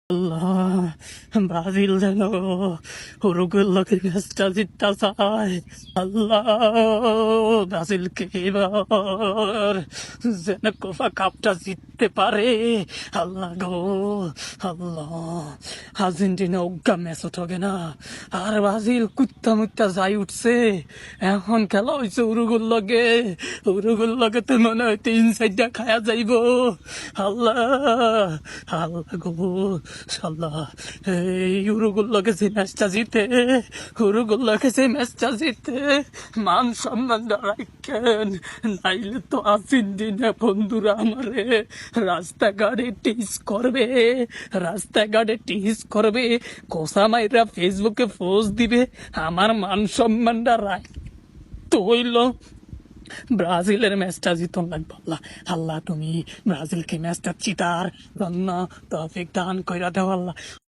আল্লাহ, Brazil যেন উরুগুয়ের ম্যাচটা জিততে চায়। আল্লাহ, ব্রাজিলকে এবার যেন কোপা কাপটা জিততে পারে। আল্লাহ গো, আল্লাহ, আর্জেন্টিনা অজ্ঞা ম্যাচ উঠবে না, আর ব্রাজিল কুত্তা মুত্তা যাই উঠছে। এখন খেলা হয়েছে উরুগুর লগে তো মনে হয় 3-4টা খায়া যাইব। আল্লাহ, আল্লাহ গো, আল্লাহ, এই উরুগুল্লাকে যে ম্যাচটা জিতে, উরুগুল্লাকে যে ম্যাচটা জিতে মান সম্মান রাখেন, নাইলে তো আর্জেন্টিনা বন্ধুরা আমারে রাস্তাঘাটে টিস করবে, কোসা মাইরা ফেসবুকে পোস্ট দিবে, আমার মান সম্মানটা রাখতে হইল ব্রাজিলের ম্যাচটা জিতন লাগবে। আল্লাহ, আল্লাহ তুমি ব্রাজিলকে ম্যাচটা জিতার জন্য তৌফিক দান কইরা দাও আল্লাহ।